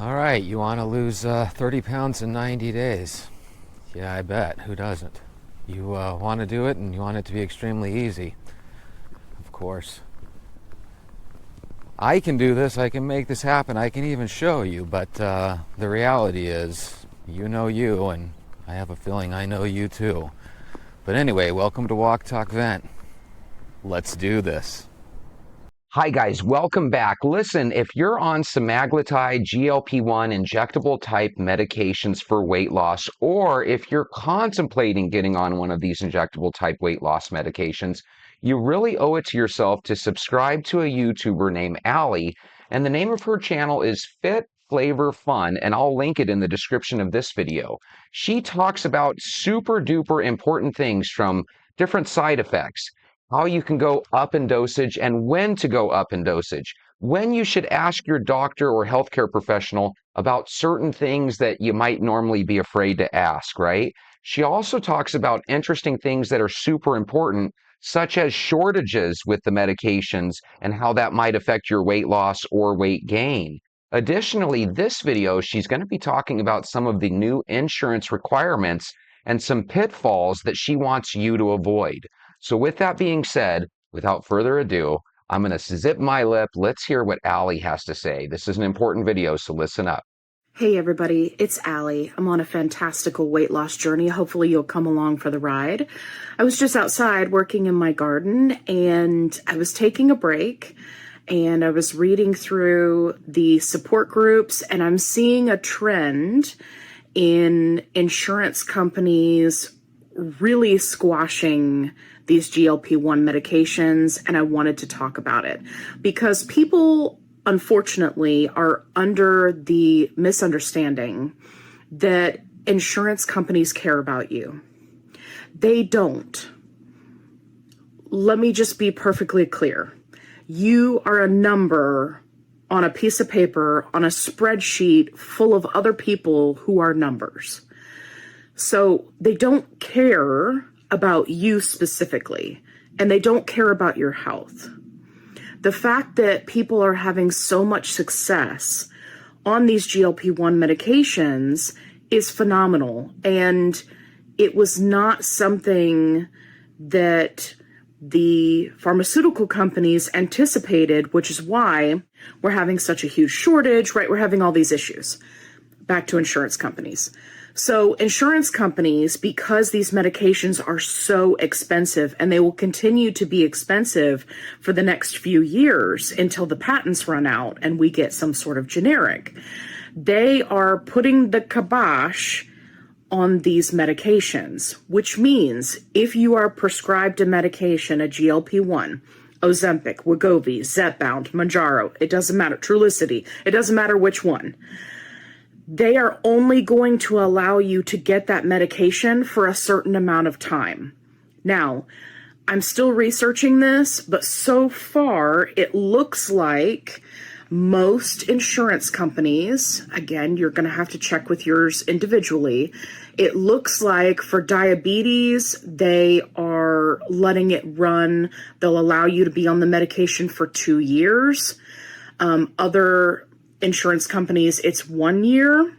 All right, you want to lose 30 pounds in 90 days? Yeah, I bet. Who doesn't? You want to do it, and you want it to be extremely easy. Of course. I can do this. I can make this happen. I can even show you. But the reality is, you know you, and I have a feeling I know you too. But anyway, welcome to Walk, Talk, Vent. Let's do this. Hi guys, welcome back. Listen, if you're on semaglutide, GLP-1 injectable type medications for weight loss, or if you're contemplating getting on one of these injectable type weight loss medications, you really owe it to yourself to subscribe to a YouTuber named Allie, and the name of her channel is Fit Flavor Fun, and I'll link it in the description of this video. She talks about super duper important things from different side effects, how you can go up in dosage and when to go up in dosage, when you should ask your doctor or healthcare professional about certain things that you might normally be afraid to ask, right? She also talks about interesting things that are super important, such as shortages with the medications and how that might affect your weight loss or weight gain. Additionally, this video, she's going to be talking about some of the new insurance requirements and some pitfalls that she wants you to avoid. So with that being said, without further ado, I'm going to zip my lip. Let's hear what Allie has to say. This is an important video, so listen up. Hey everybody, it's Allie. I'm on a fantastical weight loss journey. Hopefully you'll come along for the ride. I was just outside working in my garden and I was taking a break and I was reading through the support groups and I'm seeing a trend in insurance companies really squashing these GLP-1 medications, and I wanted to talk about it because people unfortunately are under the misunderstanding that insurance companies care about you. They don't. Let me just be perfectly clear. You are a number on a piece of paper, on a spreadsheet full of other people who are numbers. So they don't care about you specifically, and they don't care about your health. The fact that people are having so much success on these GLP-1 medications is phenomenal, and it was not something that the pharmaceutical companies anticipated, which is why we're having such a huge shortage, right? We're having all these issues. Back to insurance companies. So insurance companies, because these medications are so expensive and they will continue to be expensive for the next few years until the patents run out and we get some sort of generic, they are putting the kibosh on these medications, which means if you are prescribed a medication, a GLP-1, Ozempic, Wegovy, Zepbound, Mounjaro, it doesn't matter, Trulicity, it doesn't matter which one, they are only going to allow you to get that medication for a certain amount of time. Now, I'm still researching this, but so far it looks like most insurance companies, again, you're going to have to check with yours individually. It looks like for diabetes, they are letting it run. They'll allow you to be on the medication for 2 years. Other insurance companies, it's 1 year.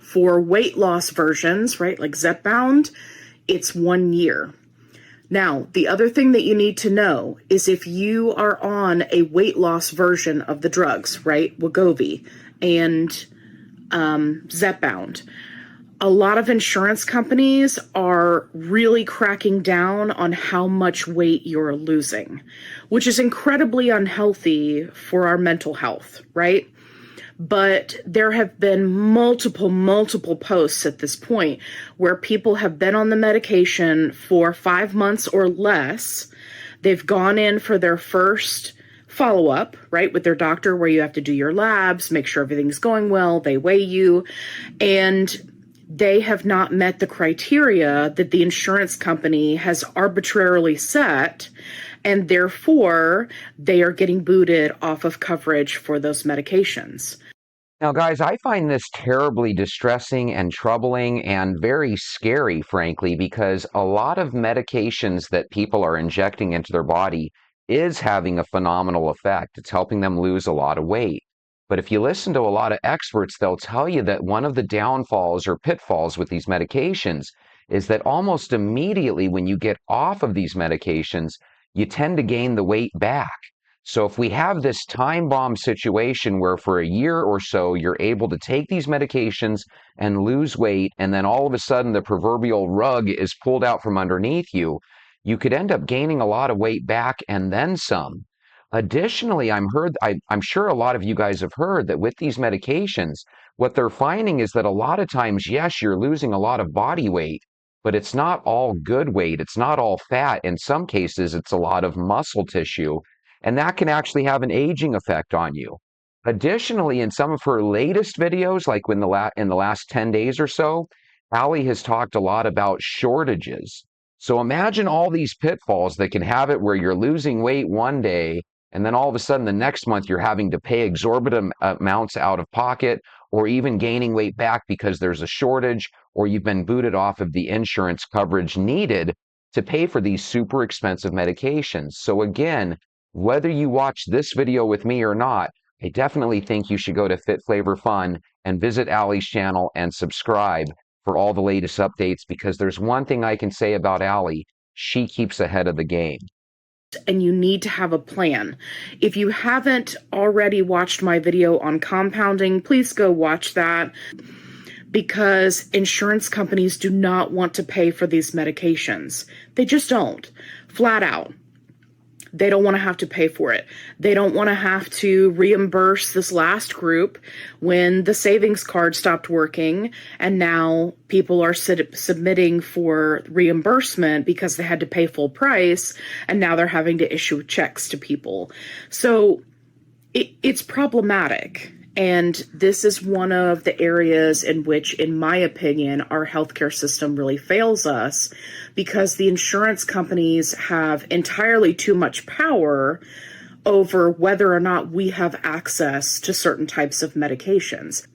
For weight loss versions, right, like Zepbound, it's 1 year. Now, the other thing that you need to know is if you are on a weight loss version of the drugs, right, Wegovy and Zepbound, a lot of insurance companies are really cracking down on how much weight you're losing, which is incredibly unhealthy for our mental health, right? But there have been multiple posts at this point where people have been on the medication for 5 months or less. They've gone in for their first follow-up, right, with their doctor where you have to do your labs, make sure everything's going well, they weigh you, and they have not met the criteria that the insurance company has arbitrarily set, and therefore they are getting booted off of coverage for those medications. Now, guys, I find this terribly distressing and troubling and very scary, frankly, because a lot of medications that people are injecting into their body is having a phenomenal effect. It's helping them lose a lot of weight. But if you listen to a lot of experts, they'll tell you that one of the downfalls or pitfalls with these medications is that almost immediately when you get off of these medications, you tend to gain the weight back. So if we have this time bomb situation where for a year or so you're able to take these medications and lose weight, and then all of a sudden the proverbial rug is pulled out from underneath you, you could end up gaining a lot of weight back and then some. Additionally, I'm sure a lot of you guys have heard that with these medications, what they're finding is that a lot of times, yes, you're losing a lot of body weight, but it's not all good weight. It's not all fat. In some cases, it's a lot of muscle tissue, and that can actually have an aging effect on you. Additionally, in some of her latest videos, like in the last 10 days or so, Allie has talked a lot about shortages. So imagine all these pitfalls that can have it where you're losing weight one day, and then all of a sudden the next month you're having to pay exorbitant amounts out of pocket, or even gaining weight back because there's a shortage, or you've been booted off of the insurance coverage needed to pay for these super expensive medications. So again, whether you watch this video with me or not, I definitely think you should go to Fit Flavor Fun and visit Allie's channel and subscribe for all the latest updates, because there's one thing I can say about Allie: she keeps ahead of the game. And you need to have a plan. If you haven't already watched my video on compounding, please go watch that, because insurance companies do not want to pay for these medications. They just don't, flat out. They don't want to have to pay for it. They don't want to have to reimburse this last group when the savings card stopped working, and now people are submitting for reimbursement because they had to pay full price, and now they're having to issue checks to people. So it's problematic. And this is one of the areas in which, in my opinion, our healthcare system really fails us, because the insurance companies have entirely too much power over whether or not we have access to certain types of medications.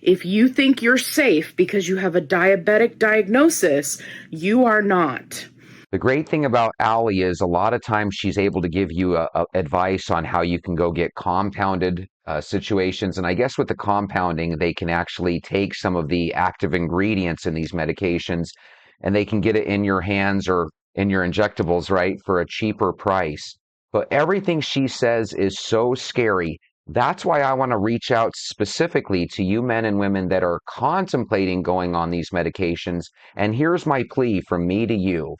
If you think you're safe because you have a diabetic diagnosis, you are not. The great thing about Allie is a lot of times she's able to give you advice on how you can go get compounded situations. And I guess with the compounding, they can actually take some of the active ingredients in these medications and they can get it in your hands or in your injectables, right, for a cheaper price. But everything she says is so scary. That's why I want to reach out specifically to you men and women that are contemplating going on these medications. And here's my plea from me to you.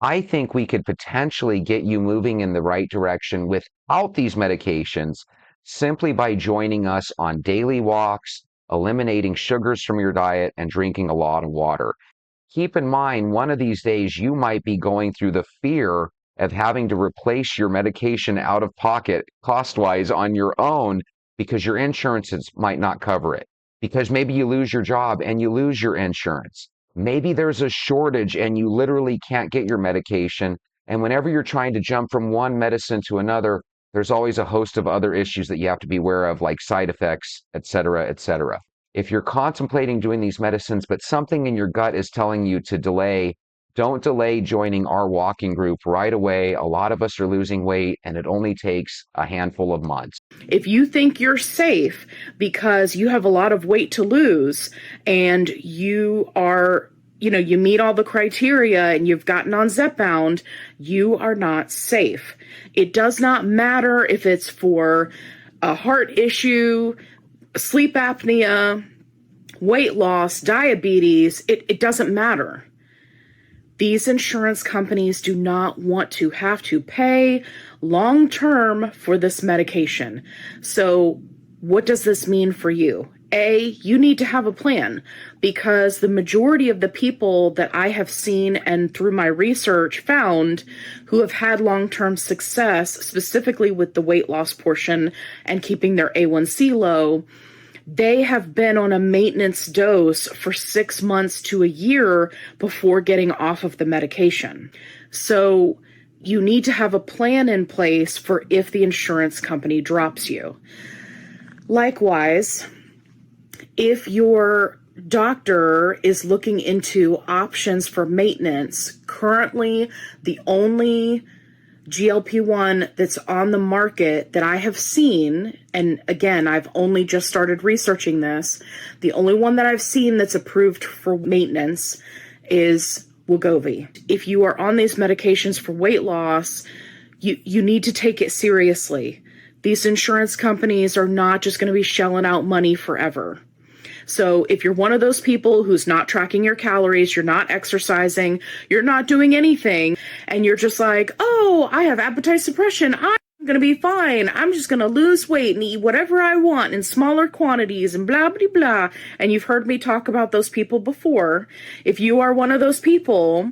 I think we could potentially get you moving in the right direction without these medications, simply by joining us on daily walks, eliminating sugars from your diet, and drinking a lot of water. Keep in mind, one of these days you might be going through the fear of having to replace your medication out of pocket, cost-wise, on your own, because your insurance might not cover it. Because maybe you lose your job and you lose your insurance. Maybe there's a shortage and you literally can't get your medication. And whenever you're trying to jump from one medicine to another, there's always a host of other issues that you have to be aware of, like side effects, et cetera, et cetera. If you're contemplating doing these medicines, but something in your gut is telling you to delay, don't delay joining our walking group right away. A lot of us are losing weight, and it only takes a handful of months. If you think you're safe because you have a lot of weight to lose and you are, you meet all the criteria and you've gotten on Zepbound, you are not safe. It does not matter if it's for a heart issue, sleep apnea, weight loss, diabetes. It doesn't matter. These insurance companies do not want to have to pay long term for this medication. So what does this mean for you? You need to have a plan, because the majority of the people that I have seen and through my research found who have had long-term success, specifically with the weight loss portion and keeping their A1C low, they have been on a maintenance dose for 6 months to a year before getting off of the medication. So you need to have a plan in place for if the insurance company drops you. Likewise, if your doctor is looking into options for maintenance, currently the only GLP-1 that's on the market that I have seen, and again, I've only just started researching this, the only one that I've seen that's approved for maintenance is Wegovy. If you are on these medications for weight loss, you need to take it seriously. These insurance companies are not just going to be shelling out money forever. So if you're one of those people who's not tracking your calories, you're not exercising, you're not doing anything, and you're just like, oh, I have appetite suppression, I'm going to be fine, I'm just going to lose weight and eat whatever I want in smaller quantities and blah, blah, blah. And you've heard me talk about those people before. If you are one of those people,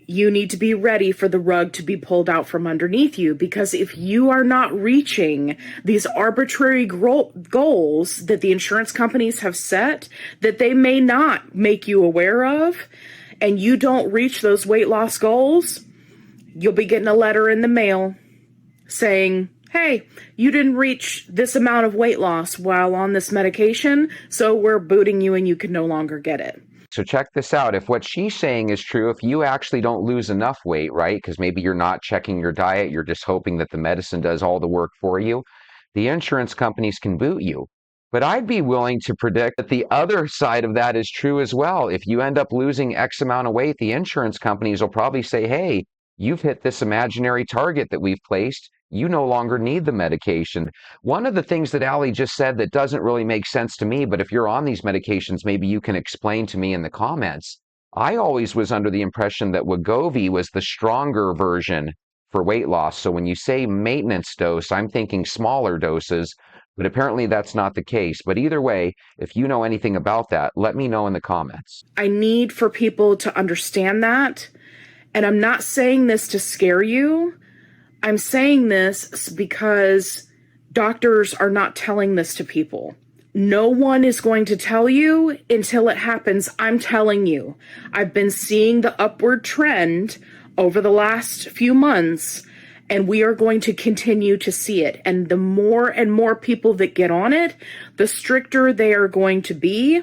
you need to be ready for the rug to be pulled out from underneath you, because if you are not reaching these arbitrary goals that the insurance companies have set that they may not make you aware of, and you don't reach those weight loss goals, you'll be getting a letter in the mail saying, hey, you didn't reach this amount of weight loss while on this medication, so we're booting you and you can no longer get it. So check this out. If what she's saying is true, if you actually don't lose enough weight, right, because maybe you're not checking your diet, you're just hoping that the medicine does all the work for you, the insurance companies can boot you. But I'd be willing to predict that the other side of that is true as well. If you end up losing X amount of weight, the insurance companies will probably say, hey, you've hit this imaginary target that we've placed. You no longer need the medication. One of the things that Allie just said that doesn't really make sense to me, but if you're on these medications, maybe you can explain to me in the comments. I always was under the impression that Wegovy was the stronger version for weight loss. So when you say maintenance dose, I'm thinking smaller doses, but apparently that's not the case. But either way, if you know anything about that, let me know in the comments. I need for people to understand that. And I'm not saying this to scare you. I'm saying this because doctors are not telling this to people. No one is going to tell you until it happens. I'm telling you. I've been seeing the upward trend over the last few months, and we are going to continue to see it. And the more and more people that get on it, the stricter they are going to be.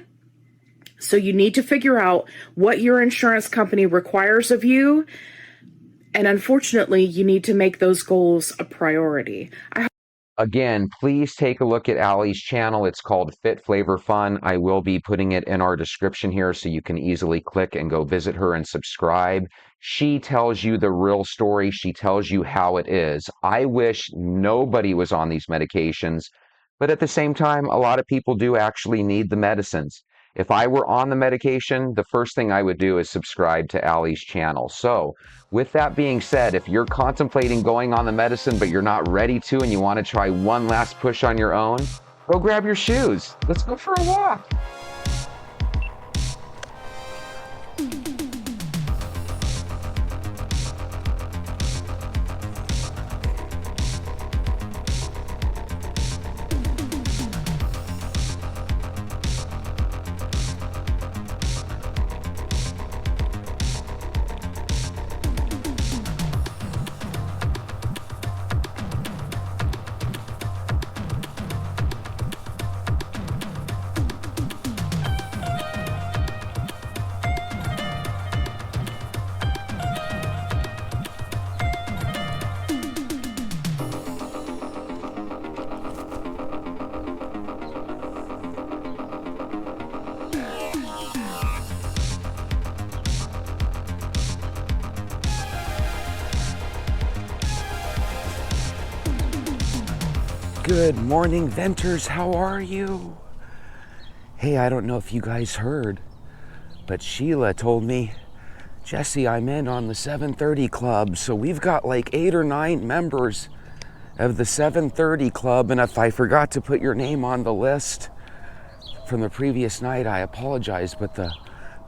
So you need to figure out what your insurance company requires of you. And unfortunately, you need to make those goals a priority. Again, please take a look at Allie's channel. It's called Fit Flavor Fun. I will be putting it in our description here so you can easily click and go visit her and subscribe. She tells you the real story. She tells you how it is. I wish nobody was on these medications, but at the same time, a lot of people do actually need the medicines. If I were on the medication, the first thing I would do is subscribe to Allie's channel. So with that being said, if you're contemplating going on the medicine, but you're not ready to, and you want to try one last push on your own, go grab your shoes. Let's go for a walk. Good morning, Venters. How are you? Hey, I don't know if you guys heard, but Sheila told me, Jesse, I'm in on the 7:30 club. So we've got like 8 or 9 members of the 7:30 club. And if I forgot to put your name on the list from the previous night, I apologize. But the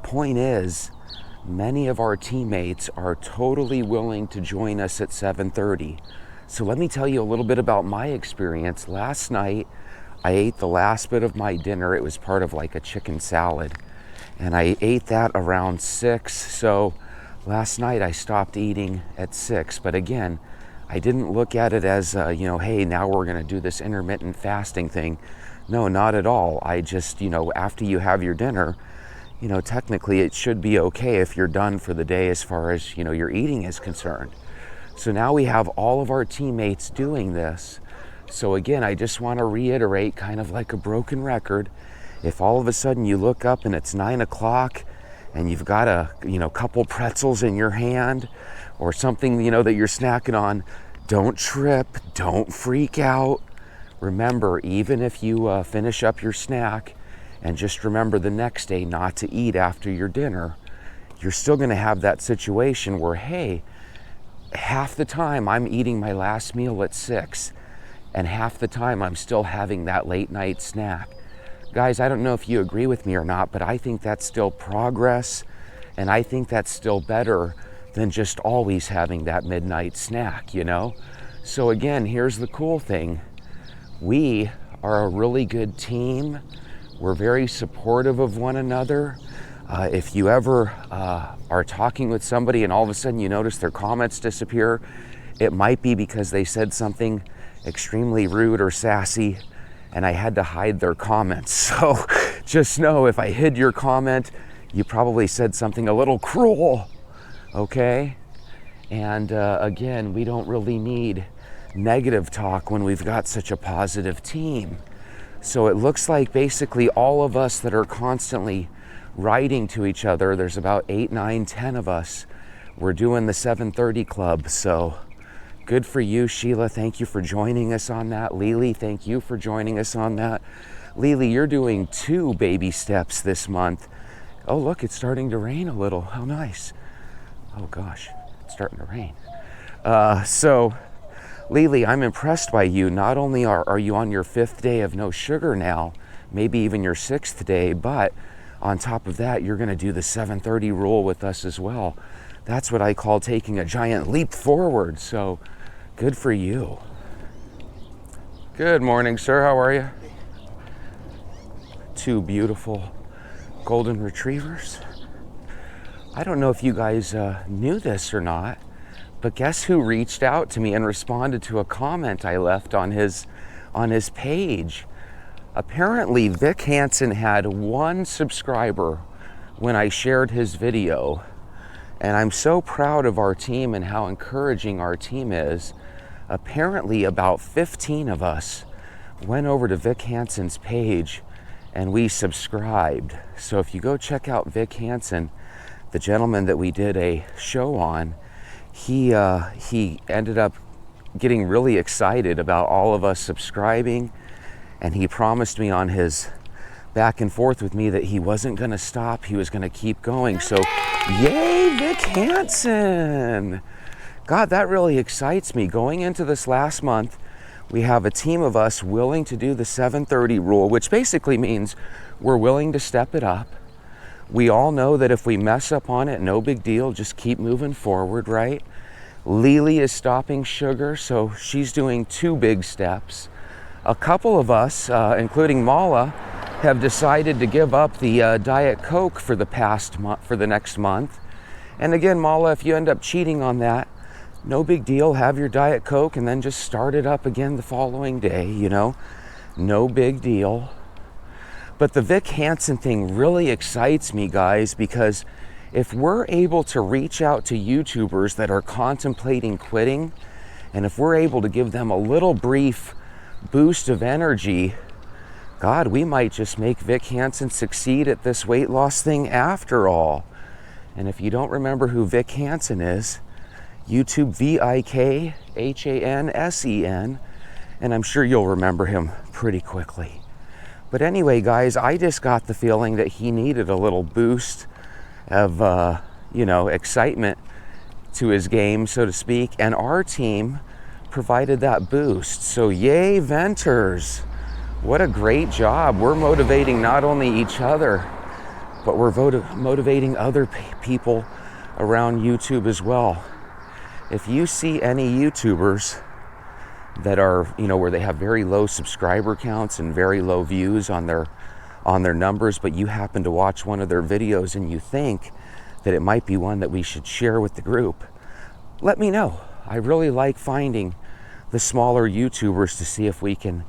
point is, many of our teammates are totally willing to join us at 7:30. So let me tell you a little bit about my experience. Last night, I ate the last bit of my dinner. It was part of like a chicken salad. And I ate that around 6. So last night I stopped eating at 6. But again, I didn't look at it as, hey, now we're going to do this intermittent fasting thing. No, not at all. I just, after you have your dinner, technically it should be okay if you're done for the day as far as, your eating is concerned. So now we have all of our teammates doing this. So again, I just want to reiterate, kind of like a broken record, if all of a sudden you look up and it's 9 o'clock and you've got a couple pretzels in your hand or something that you're snacking on, don't trip, don't freak out. Remember, even if you finish up your snack, and just remember the next day not to eat after your dinner, you're still going to have that situation where, hey, half the time I'm eating my last meal at 6, and half the time I'm still having that late night snack. Guys, I don't know if you agree with me or not, but I think that's still progress, and I think that's still better than just always having that midnight snack, So again, here's the cool thing. We are a really good team. We're very supportive of one another. If you ever are talking with somebody and all of a sudden you notice their comments disappear, it might be because they said something extremely rude or sassy and I had to hide their comments. So just know, if I hid your comment, you probably said something a little cruel, okay? And again, we don't really need negative talk when we've got such a positive team. So it looks like basically all of us that are constantly writing to each other, there's about 8, 9, 10 of us, we're doing the 7:30 club. So good for you, Sheila. Thank you for joining us on that. Lily, thank you for joining us on that. Lily, you're doing 2 baby steps this month. Oh, look, it's starting to rain a little. How nice. Oh gosh, it's starting to rain. So Lily, I'm impressed by you. Not only are you on your 5th day of no sugar now, maybe even your 6th day, but on top of that, you're gonna do the 7:30 rule with us as well. That's what I call taking a giant leap forward. So good for you. Good morning, sir. How are you? 2 beautiful golden retrievers. I don't know if you guys knew this or not, but guess who reached out to me and responded to a comment I left on his page? Apparently, Vic Hansen had 1 subscriber when I shared his video. And I'm so proud of our team and how encouraging our team is. Apparently, about 15 of us went over to Vic Hansen's page and we subscribed. So if you go check out Vic Hansen, the gentleman that we did a show on, he ended up getting really excited about all of us subscribing, and he promised me on his back and forth with me that he wasn't going to stop, he was going to keep going. So yay, Vic Hansen! God, that really excites me. Going into this last month, we have a team of us willing to do the 7:30 rule, which basically means we're willing to step it up. We all know that if we mess up on it, no big deal, just keep moving forward, right? Lily is stopping sugar, so she's doing 2 big steps. A couple of us, including Mala, have decided to give up the Diet Coke for the next month. And again, Mala, if you end up cheating on that, no big deal. Have your Diet Coke and then just start it up again the following day, no big deal. But the Vic Hansen thing really excites me, guys, because if we're able to reach out to YouTubers that are contemplating quitting, and if we're able to give them a little brief boost of energy, God, we might just make Vic Hansen succeed at this weight loss thing after all. And if you don't remember who Vic Hansen is, YouTube VIKHANSEN, and I'm sure you'll remember him pretty quickly. But anyway, guys, I just got the feeling that he needed a little boost of, excitement to his game, so to speak, and our team provided that boost. So yay, Venters! What a great job. We're motivating not only each other, but we're motivating other people around YouTube as well. If you see any YouTubers that are, where they have very low subscriber counts and very low views on their numbers, but you happen to watch one of their videos and you think that it might be one that we should share with the group, let me know. I really like finding the smaller YouTubers to see if we can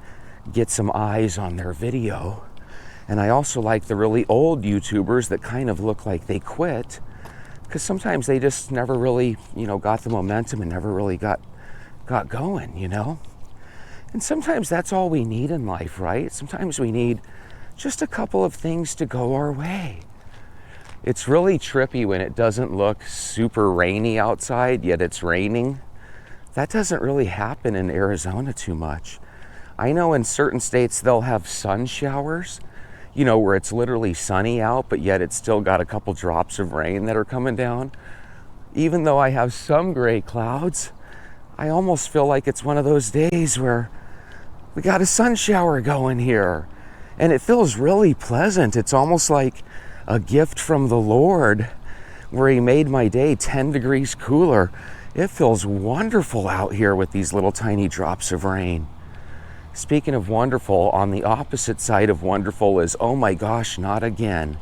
get some eyes on their video. And I also like the really old YouTubers that kind of look like they quit. because sometimes they just never really, got the momentum and never really got going, And sometimes that's all we need in life, right? Sometimes we need just a couple of things to go our way. It's really trippy when it doesn't look super rainy outside, yet it's raining. That doesn't really happen in Arizona too much. I know in certain states they'll have sun showers, where it's literally sunny out, but yet it's still got a couple drops of rain that are coming down. Even though I have some gray clouds, I almost feel like it's one of those days where we got a sun shower going here. And it feels really pleasant. It's almost like a gift from the Lord where He made my day 10 degrees cooler. It feels wonderful out here with these little tiny drops of rain. Speaking of wonderful, on the opposite side of wonderful is, oh my gosh, not again.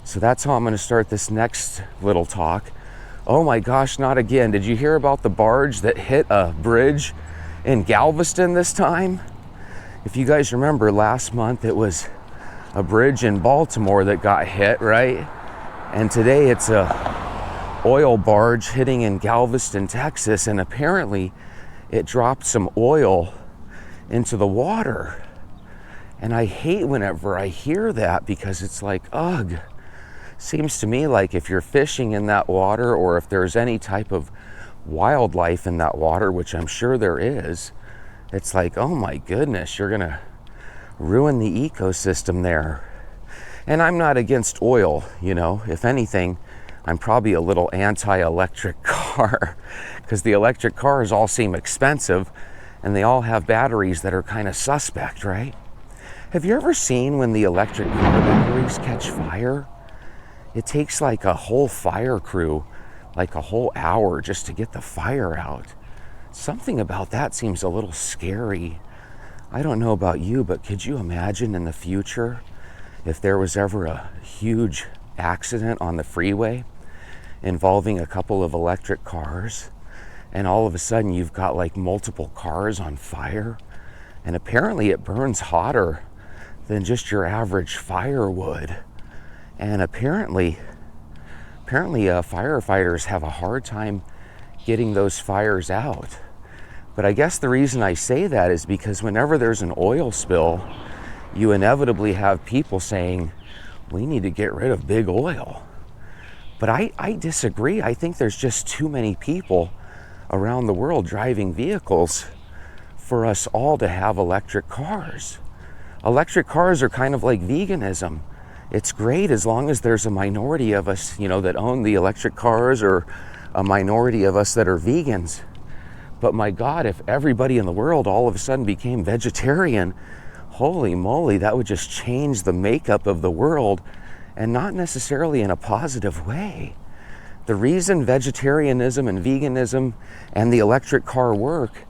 So that's how I'm going to start this next little talk. Oh my gosh, not again. Did you hear about the barge that hit a bridge in Galveston this time? If you guys remember, last month it was a bridge in Baltimore that got hit, right? And today it's a oil barge hitting in Galveston, Texas, and apparently it dropped some oil into the water. And I hate whenever I hear that, because it's like, ugh. Seems to me like if you're fishing in that water, or if there's any type of wildlife in that water, which I'm sure there is, it's like, oh my goodness, you're gonna ruin the ecosystem there. And I'm not against oil, if anything, I'm probably a little anti-electric car, because the electric cars all seem expensive and they all have batteries that are kind of suspect, right? Have you ever seen when the electric car batteries catch fire? It takes like a whole fire crew, like a whole hour just to get the fire out. Something about that seems a little scary. I don't know about you, but could you imagine in the future if there was ever a huge accident on the freeway involving a couple of electric cars, and all of a sudden you've got like multiple cars on fire, and apparently it burns hotter than just your average firewood. And apparently firefighters have a hard time getting those fires out. But I guess the reason I say that is because whenever there's an oil spill, you inevitably have people saying, we need to get rid of big oil. But I disagree. I think there's just too many people around the world driving vehicles for us all to have electric cars. Electric cars are kind of like veganism. It's great as long as there's a minority of us, that own the electric cars, or a minority of us that are vegans. But my God, if everybody in the world all of a sudden became vegetarian, holy moly, that would just change the makeup of the world, and not necessarily in a positive way. The reason vegetarianism and veganism and the electric car work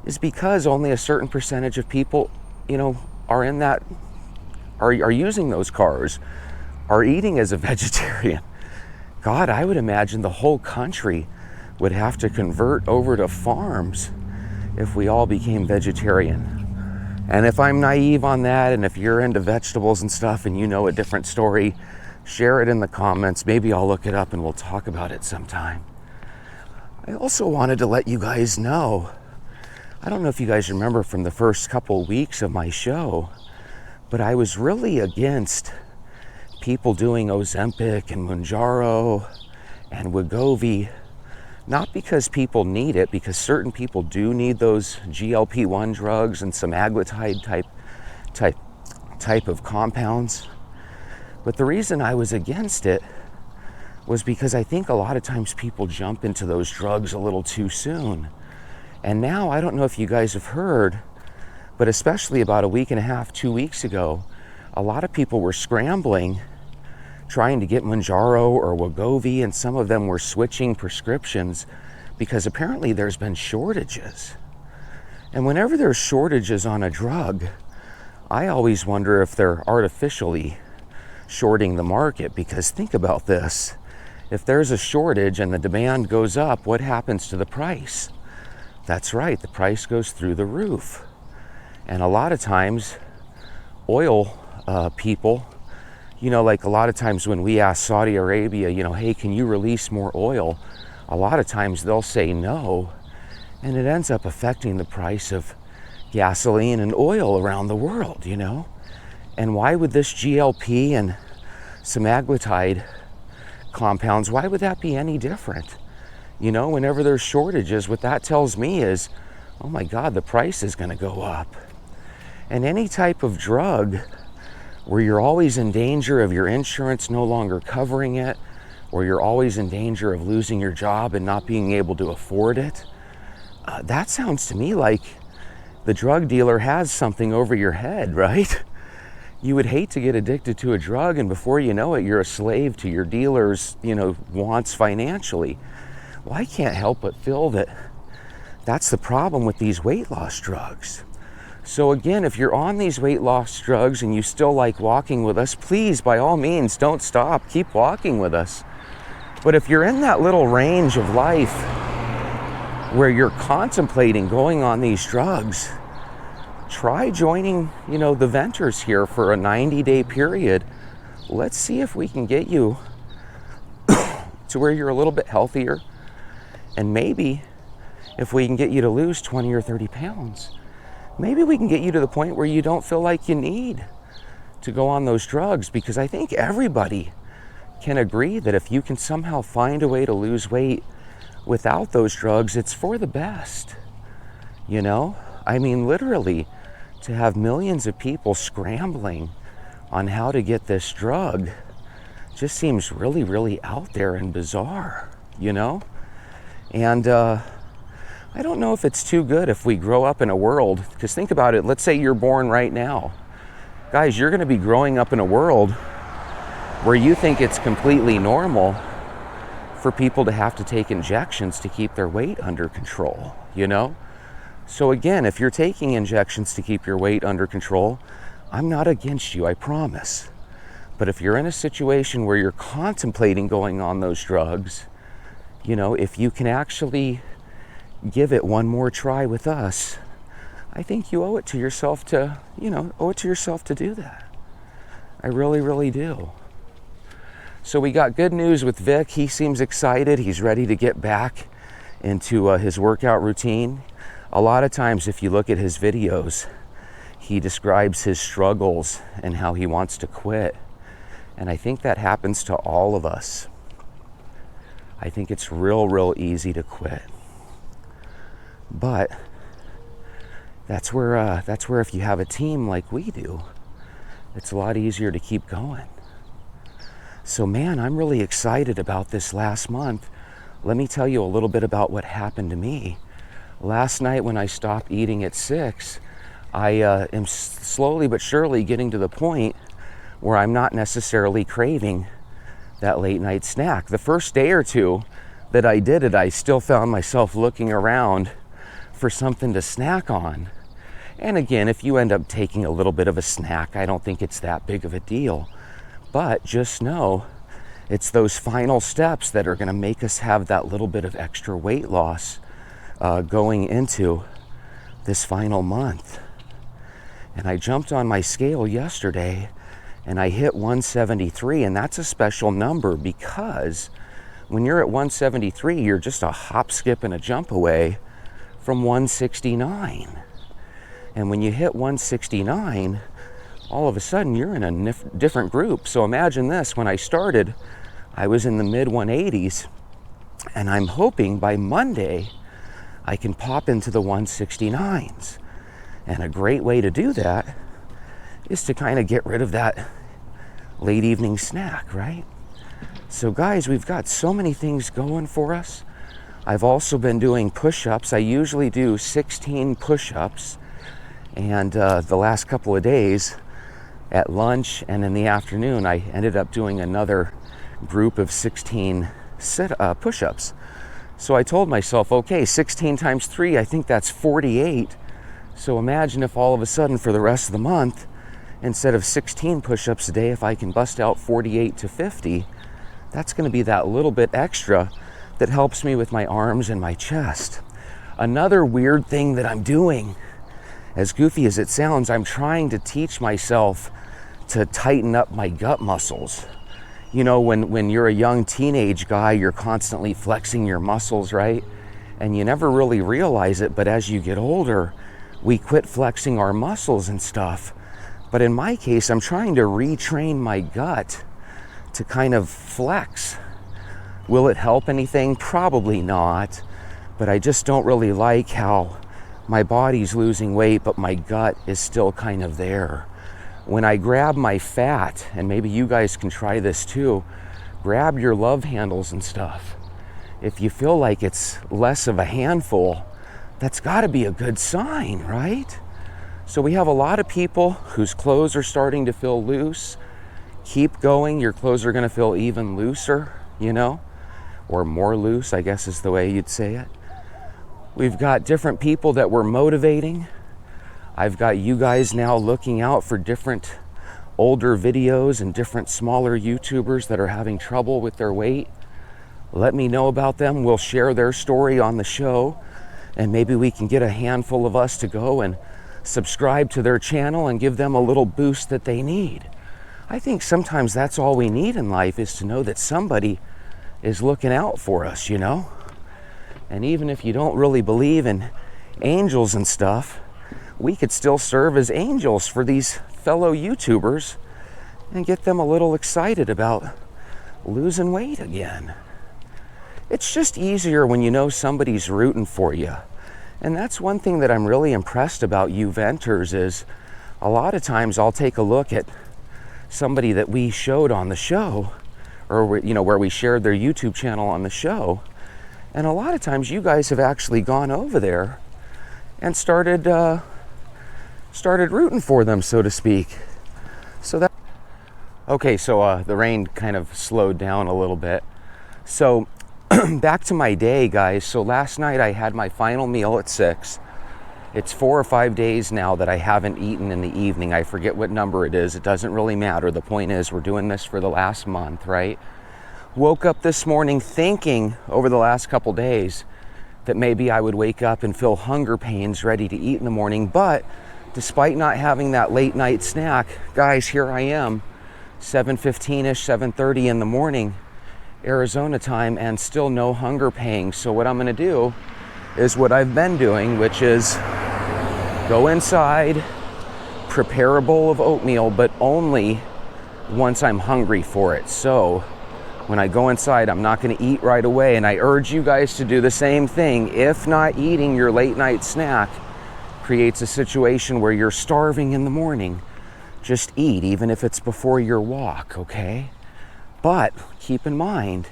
is because only a certain percentage of people, are in that, are using those cars, are eating as a vegetarian. God, I would imagine the whole country would have to convert over to farms if we all became vegetarian. And if I'm naive on that, and if you're into vegetables and stuff and you know a different story, share it in the comments. Maybe I'll look it up and we'll talk about it sometime. I also wanted to let you guys know, I don't know if you guys remember from the first couple weeks of my show, but I was really against people doing Ozempic and Mounjaro and Wegovy, not because people need it, because certain people do need those GLP-1 drugs and semaglutide type of compounds. But the reason I was against it was because I think a lot of times people jump into those drugs a little too soon. And now, I don't know if you guys have heard, but especially about a week and a half, 2 weeks ago, a lot of people were scrambling, trying to get Mounjaro or Wegovy, and some of them were switching prescriptions because apparently there's been shortages. And whenever there's shortages on a drug, I always wonder if they're artificially shorting the market, because think about this. If there's a shortage and the demand goes up, what happens to the price? That's right, the price goes through the roof. And a lot of times, oil people, You know, like a lot of times when we ask Saudi Arabia, you know, hey, can you release more oil? A lot of times they'll say no, and it ends up affecting the price of gasoline and oil around the world, you know? And why would this GLP and semaglutide compounds, why would that be any different? You know, whenever there's shortages, what that tells me is, oh my God, the price is gonna go up. And any type of drug where you're always in danger of your insurance no longer covering it, or you're always in danger of losing your job and not being able to afford it, that sounds to me like the drug dealer has something over your head, right? You would hate to get addicted to a drug and before you know it, you're a slave to your dealer's, you know, wants financially. Well, I can't help but feel that that's the problem with these weight loss drugs. So again, if you're on these weight loss drugs and you still like walking with us, please, by all means, don't stop. Keep walking with us. But if you're in that little range of life where you're contemplating going on these drugs, try joining, you know, the Venters here for a 90-day period. Let's see if we can get you to where you're a little bit healthier. And maybe if we can get you to lose 20 or 30 pounds, maybe we can get you to the point where you don't feel like you need to go on those drugs, because I think everybody can agree that if you can somehow find a way to lose weight without those drugs, it's for the best. You know, I mean, literally, to have millions of people scrambling on how to get this drug just seems really, really out there and bizarre, you know? And I don't know if it's too good if we grow up in a world, because think about it, let's say you're born right now. Guys, you're gonna be growing up in a world where you think it's completely normal for people to have to take injections to keep their weight under control, you know? So again, if you're taking injections to keep your weight under control, I'm not against you, I promise. But if you're in a situation where you're contemplating going on those drugs, you know, if you can actually give it one more try with us, I think you owe it to yourself to, you know, owe it to yourself to do that. I really, really do. So we got good news with Vic. He seems excited. He's ready to get back into his workout routine. A lot of times, if you look at his videos, he describes his struggles and how he wants to quit. And I think that happens to all of us. I think it's real easy to quit. But that's where if you have a team like we do, it's a lot easier to keep going. So man, I'm really excited about this last month. Let me tell you a little bit about what happened to me. Last night when I stopped eating at 6, I am slowly but surely getting to the point where I'm not necessarily craving that late night snack. The first day or two that I did it, I still found myself looking around for something to snack on. And again, if you end up taking a little bit of a snack, I don't think it's that big of a deal. But just know, it's those final steps that are gonna make us have that little bit of extra weight loss going into this final month. And I jumped on my scale yesterday and I hit 173, and that's a special number because when you're at 173, you're just a hop, skip, and a jump away from 169. And when you hit 169, all of a sudden you're in a different group. So imagine this, when I started, I was in the mid 180s, and I'm hoping by Monday I can pop into the 169s. And a great way to do that is to kind of get rid of that late evening snack, right? So guys, we've got so many things going for us. I've also been doing push-ups. I usually do 16 push-ups, and the last couple of days at lunch and in the afternoon, I ended up doing another group of 16 push-ups. So I told myself, okay, 16 times 3, I think that's 48. So imagine if all of a sudden for the rest of the month, instead of 16 push-ups a day, if I can bust out 48 to 50, that's going to be that little bit extra that helps me with my arms and my chest. Another weird thing that I'm doing, as goofy as it sounds, I'm trying to teach myself to tighten up my gut muscles. You know, when you're a young teenage guy, you're constantly flexing your muscles, right? And you never really realize it, but as you get older, we quit flexing our muscles and stuff. But in my case, I'm trying to retrain my gut to kind of flex. Will it help anything? Probably not. But I just don't really like how my body's losing weight, but my gut is still kind of there. When I grab my fat, and maybe you guys can try this too, grab your love handles and stuff. If you feel like it's less of a handful, that's gotta be a good sign, right? So we have a lot of people whose clothes are starting to feel loose. Keep going, your clothes are gonna feel even looser, you know? Or more loose, I guess is the way you'd say it. We've got different people that we're motivating. I've got you guys now looking out for different older videos and different smaller YouTubers that are having trouble with their weight. Let me know about them. We'll share their story on the show, and maybe we can get a handful of us to go and subscribe to their channel and give them a little boost that they need. I think sometimes that's all we need in life, is to know that somebody is looking out for us, you know? And even if you don't really believe in angels and stuff, we could still serve as angels for these fellow YouTubers and get them a little excited about losing weight again. It's just easier when you know somebody's rooting for you. And that's one thing that I'm really impressed about you venters, is a lot of times I'll take a look at somebody that we showed on the show, or you know, where we shared their YouTube channel on the show, and a lot of times you guys have actually gone over there and started rooting for them, so to speak. So that, okay, so the rain kind of slowed down a little bit. So back to my day, guys. So last night I had my final meal at 6. It's 4 or 5 days now that I haven't eaten in the evening. I forget what number it is. It doesn't really matter. The point is, we're doing this for the last month, right? Woke up this morning thinking over the last couple days that maybe I would wake up and feel hunger pains ready to eat in the morning. But despite not having that late night snack, guys, here I am, 7:15-ish, 7:30 in the morning, Arizona time, and still no hunger pangs. So what I'm gonna do is what I've been doing, which is go inside, prepare a bowl of oatmeal, but only once I'm hungry for it. So when I go inside, I'm not gonna eat right away, and I urge you guys to do the same thing. If not eating your late night snack creates a situation where you're starving in the morning, just eat, even if it's before your walk, okay? But keep in mind,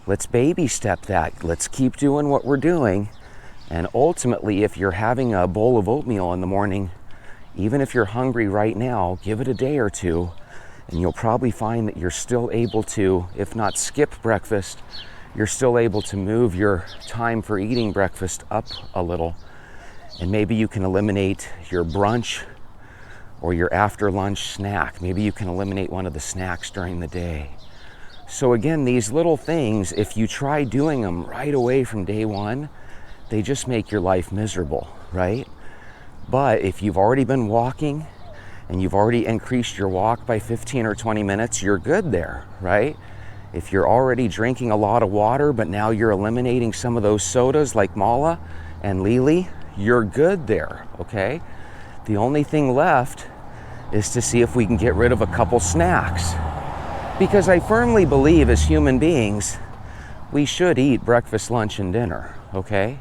let's baby step that. Let's keep doing what we're doing. And ultimately, if you're having a bowl of oatmeal in the morning, even if you're hungry right now, give it a day or two, and you'll probably find that you're still able to, if not skip breakfast, you're still able to move your time for eating breakfast up a little. And maybe you can eliminate your brunch or your after lunch snack. Maybe you can eliminate one of the snacks during the day. So again, these little things, if you try doing them right away from day one, they just make your life miserable, right? But if you've already been walking and you've already increased your walk by 15 or 20 minutes, you're good there, right? If you're already drinking a lot of water, but now you're eliminating some of those sodas like Mala and Lily, you're good there, okay? The only thing left is to see if we can get rid of a couple snacks. Because I firmly believe as human beings, we should eat breakfast, lunch, and dinner, okay?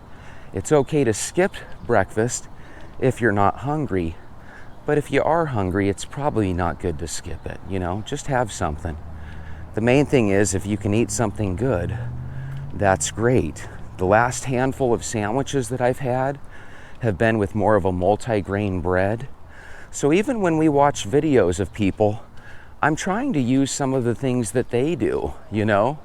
It's okay to skip breakfast if you're not hungry. But if you are hungry, it's probably not good to skip it, you know? Just have something. The main thing is, if you can eat something good, that's great. The last handful of sandwiches that I've had have been with more of a multi-grain bread. So even when we watch videos of people, I'm trying to use some of the things that they do, you know?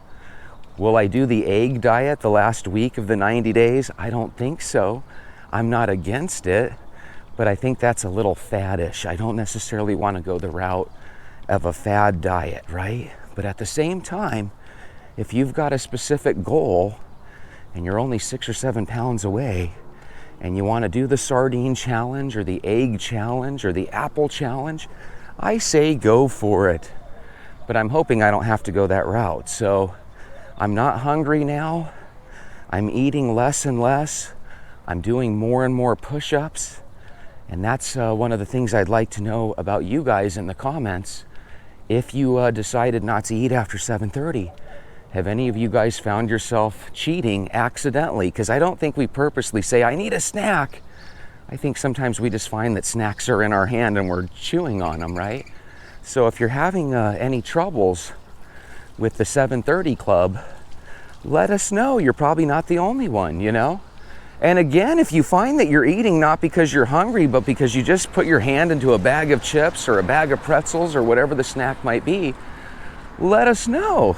Will I do the egg diet the last week of the 90 days? I don't think so. I'm not against it, but I think that's a little faddish. I don't necessarily want to go the route of a fad diet, right? But at the same time, if you've got a specific goal and you're only 6 or 7 pounds away, and you want to do the sardine challenge or the egg challenge or the apple challenge, I say go for it. But I'm hoping I don't have to go that route. So I'm not hungry now. I'm eating less and less. I'm doing more and more push-ups. And that's one of the things I'd like to know about you guys in the comments. If you decided not to eat after 7:30, have any of you guys found yourself cheating accidentally? Because I don't think we purposely say, I need a snack. I think sometimes we just find that snacks are in our hand and we're chewing on them, right? So if you're having any troubles with the 7:30 club, let us know. You're probably not the only one, you know? And again, if you find that you're eating not because you're hungry, but because you just put your hand into a bag of chips or a bag of pretzels or whatever the snack might be, let us know.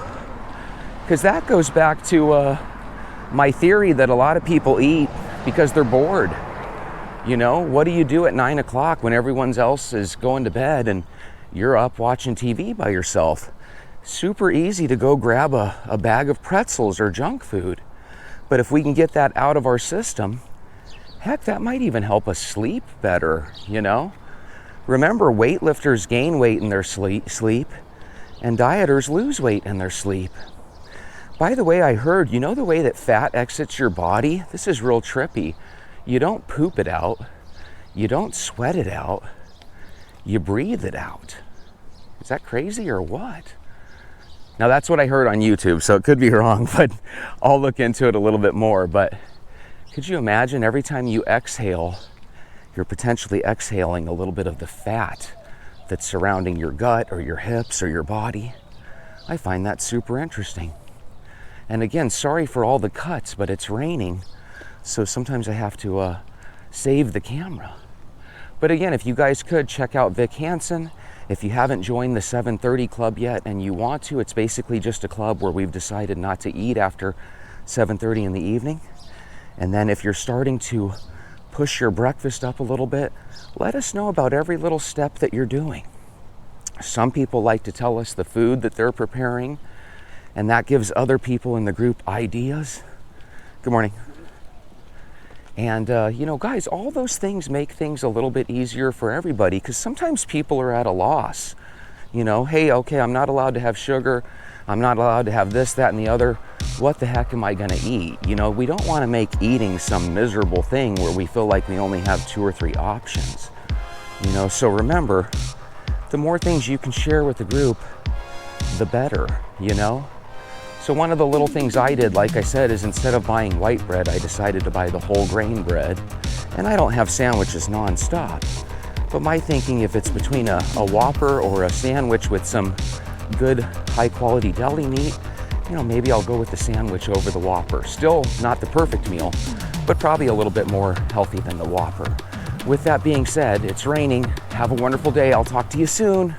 Because that goes back to my theory that a lot of people eat because they're bored. You know, what do you do at 9 o'clock when everyone else is going to bed and you're up watching TV by yourself? Super easy to go grab a bag of pretzels or junk food. But if we can get that out of our system, heck, that might even help us sleep better, you know? Remember, weightlifters gain weight in their sleep, and dieters lose weight in their sleep. By the way, I heard, you know the way that fat exits your body? This is real trippy. You don't poop it out. You don't sweat it out. You breathe it out. Is that crazy or what? Now that's what I heard on YouTube, so it could be wrong, but I'll look into it a little bit more. But could you imagine every time you exhale, you're potentially exhaling a little bit of the fat that's surrounding your gut or your hips or your body? I find that super interesting. And again, sorry for all the cuts, but it's raining, so sometimes I have to save the camera. But again, if you guys could check out Vic Hansen. If you haven't joined the 7:30 club yet and you want to, it's basically just a club where we've decided not to eat after 7:30 in the evening. And then if you're starting to push your breakfast up a little bit, let us know about every little step that you're doing. Some people like to tell us the food that they're preparing, and that gives other people in the group ideas. Good morning. And, you know, guys, all those things make things a little bit easier for everybody, because sometimes people are at a loss. You know, hey, okay, I'm not allowed to have sugar. I'm not allowed to have this, that, and the other. What the heck am I going to eat? You know, we don't want to make eating some miserable thing where we feel like we only have 2 or 3 options. You know, so remember, the more things you can share with the group, the better, you know? So one of the little things I did, like I said, is instead of buying white bread, I decided to buy the whole grain bread. And I don't have sandwiches nonstop. But my thinking, if it's between a Whopper or a sandwich with some good high quality deli meat, you know, maybe I'll go with the sandwich over the Whopper. Still not the perfect meal, but probably a little bit more healthy than the Whopper. With that being said, it's raining. Have a wonderful day. I'll talk to you soon.